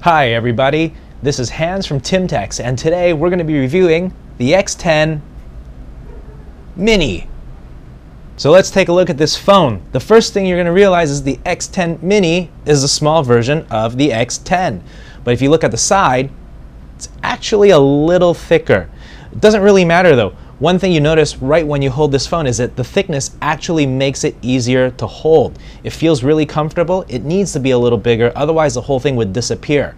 Hi everybody, this is Hans from TimTex, and today we're going to be reviewing the X10 Mini. So let's take a look at this phone. The first thing you're going to realize is the X10 Mini is a small version of the X10. But if you look at the side, it's actually a little thicker. It doesn't really matter though. One thing you notice right when you hold this phone is that the thickness actually makes it easier to hold. It feels really comfortable. It needs to be a little bigger, otherwise the whole thing would disappear.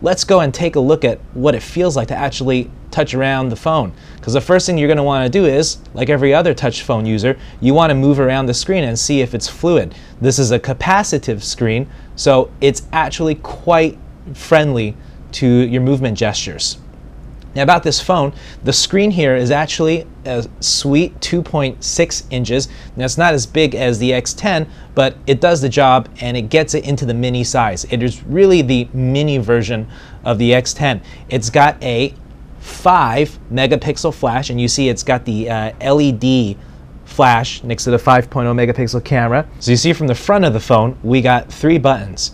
Let's go and take a look at what it feels like to actually touch around the phone. Because the first thing you're going to want to do is, like every other touch phone user, you want to move around the screen and see if it's fluid. This is a capacitive screen, so it's actually quite friendly to your movement gestures. Now about this phone, the screen here is actually a sweet 2.6 inches. Now it's not as big as the X10, but it does the job and it gets it into the mini size. It is really the mini version of the X10. It's got a 5 megapixel flash, and you see it's got the LED flash next to the 5.0 megapixel camera. So you see from the front of the phone, we got 3 buttons.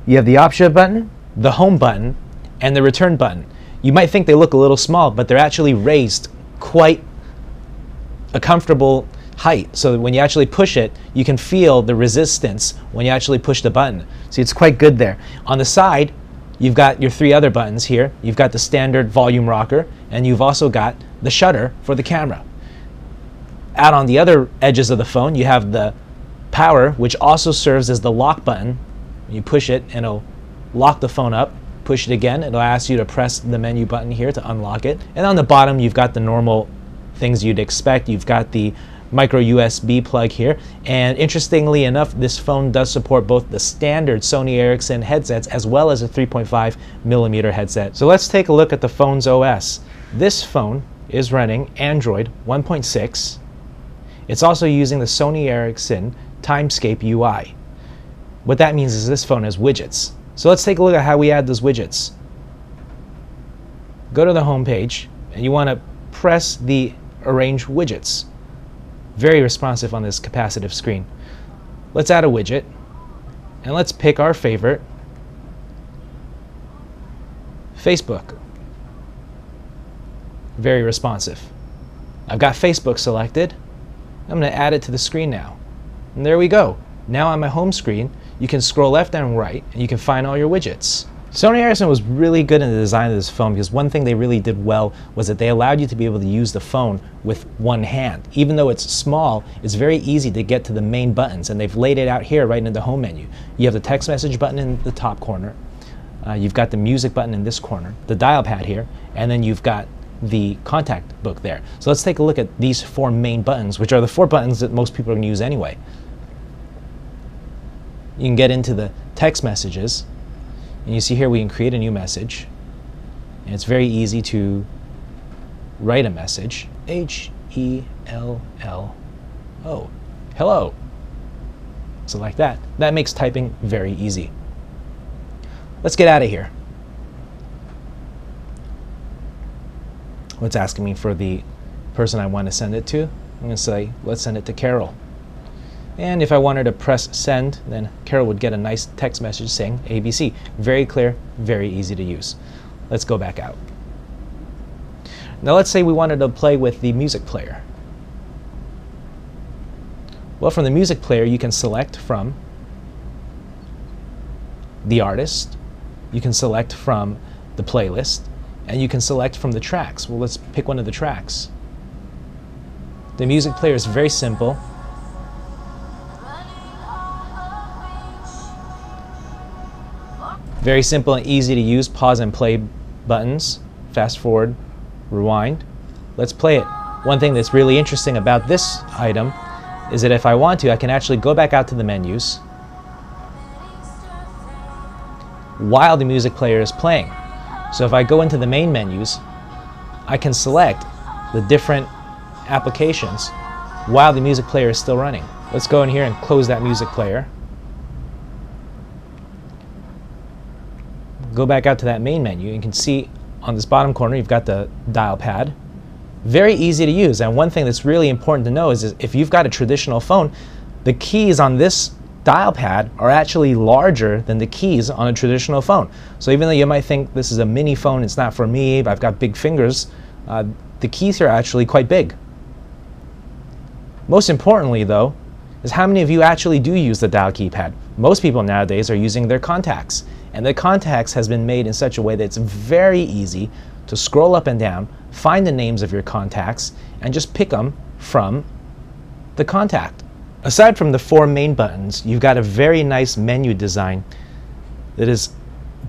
You have the Option button, the Home button, and the Return button. You might think they look a little small, but they're actually raised quite a comfortable height, so that when you actually push it, you can feel the resistance when you actually push the button. See, it's quite good there. On the side, you've got your 3 other buttons here. You've got the standard volume rocker, and you've also got the shutter for the camera. Out on the other edges of the phone, you have the power, which also serves as the lock button. You push it and it'll lock the phone up. Push it again, it'll ask you to press the menu button here to unlock it. And on the bottom, you've got the normal things you'd expect. You've got the micro USB plug here. And interestingly enough, this phone does support both the standard Sony Ericsson headsets as well as a 3.5 millimeter headset. So let's take a look at the phone's OS. This phone is running Android 1.6. It's also using the Sony Ericsson Timescape UI. What that means is this phone has widgets. So let's take a look at how we add those widgets. Go to the home page and you want to press the Arrange Widgets. Very responsive on this capacitive screen. Let's add a widget and let's pick our favorite, Facebook. Very responsive. I've got Facebook selected. I'm going to add it to the screen now. And there we go. Now on my home screen, you can scroll left and right, and you can find all your widgets. Sony Ericsson was really good in the design of this phone because one thing they really did well was that they allowed you to be able to use the phone with one hand. Even though it's small, it's very easy to get to the main buttons, and they've laid it out here right in the home menu. You have the text message button in the top corner, you've got the music button in this corner, the dial pad here, and then you've got the contact book there. So let's take a look at these 4 main buttons, which are the 4 buttons that most people are going to use anyway. You can get into the text messages, and you see here we can create a new message, and it's very easy to write a message. H-E-L-L-O, hello. So like that. That makes typing very easy. Let's get out of here. It's asking me for the person I want to send it to. I'm going to say, let's send it to Carol. And if I wanted to press send, then Carol would get a nice text message saying ABC. Very clear, very easy to use. Let's go back out. Now let's say we wanted to play with the music player. Well, from the music player, you can select from the artist, you can select from the playlist, and you can select from the tracks. Well, let's pick one of the tracks. The music player is very simple. Very simple and easy to use. Pause and play buttons, fast forward, rewind. Let's play it. One thing that's really interesting about this item is that if I want to, I can actually go back out to the menus while the music player is playing. So if I go into the main menus, I can select the different applications while the music player is still running. Let's go in here and close that music player. Go back out to that main menu. You can see on this bottom corner you've got the dial pad. Very easy to use, and one thing that's really important to know is if you've got a traditional phone, the keys on this dial pad are actually larger than the keys on a traditional phone. So even though you might think this is a mini phone, it's not for me, but I've got big fingers, the keys here are actually quite big. Most importantly though, is how many of you actually do use the dial keypad? Most people nowadays are using their contacts, and the contacts has been made in such a way that it's very easy to scroll up and down, find the names of your contacts, and just pick them from the contact. Aside from the 4 main buttons, you've got a very nice menu design that is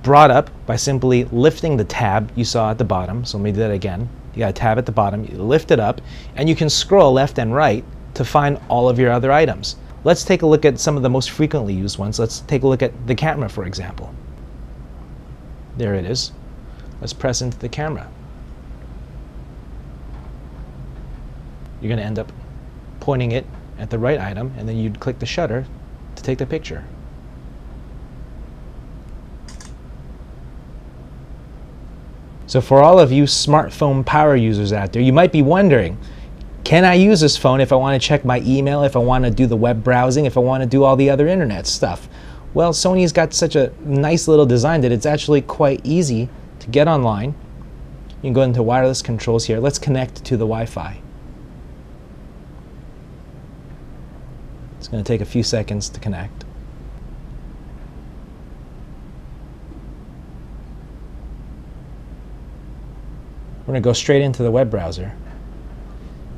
brought up by simply lifting the tab you saw at the bottom. So let me do that again. You got a tab at the bottom, you lift it up, and you can scroll left and right to find all of your other items. Let's take a look at some of the most frequently used ones. Let's take a look at the camera, for example. There it is. Let's press into the camera. You're going to end up pointing it at the right item, and then you'd click the shutter to take the picture. So for all of you smartphone power users out there, you might be wondering, can I use this phone if I want to check my email, if I want to do the web browsing, if I want to do all the other internet stuff? Well, Sony's got such a nice little design that it's actually quite easy to get online. You can go into wireless controls here. Let's connect to the Wi-Fi. It's going to take a few seconds to connect. We're going to go straight into the web browser.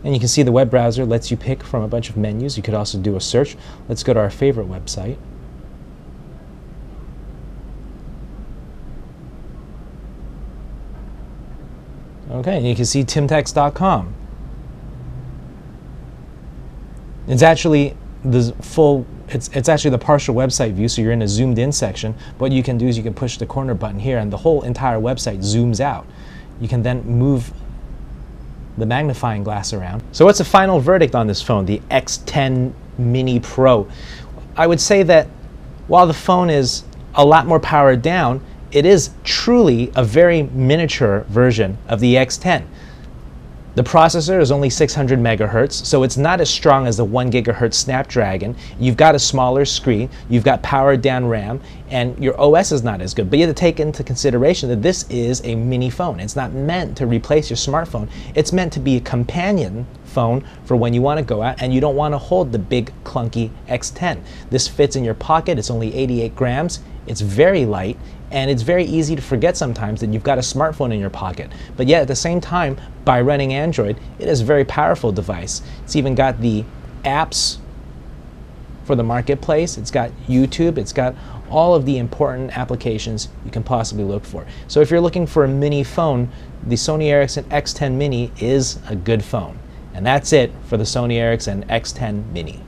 And you can see the web browser lets you pick from a bunch of menus. You could also do a search. Let's go to our favorite website. Okay, and you can see timtex.com. It's actually the full, it's actually the partial website view, so you're in a zoomed in section. What you can do is you can push the corner button here and the whole entire website zooms out. You can then move the magnifying glass around. So what's the final verdict on this phone, the X10 Mini Pro? I would say that while the phone is a lot more powered down, it is truly a very miniature version of the X10. The processor is only 600 megahertz, so it's not as strong as the 1 gigahertz Snapdragon. You've got a smaller screen, you've got powered down RAM, and your OS is not as good. But you have to take into consideration that this is a mini phone. It's not meant to replace your smartphone. It's meant to be a companion phone for when you want to go out and you don't want to hold the big clunky X10. This fits in your pocket. It's only 88 grams. It's very light, and it's very easy to forget sometimes that you've got a smartphone in your pocket. But yet at the same time, by running Android, it is a very powerful device. It's even got the apps for the marketplace. It's got YouTube. It's got all of the important applications you can possibly look for. So if you're looking for a mini phone, the Sony Ericsson X10 Mini is a good phone. And that's it for the Sony Ericsson X10 Mini.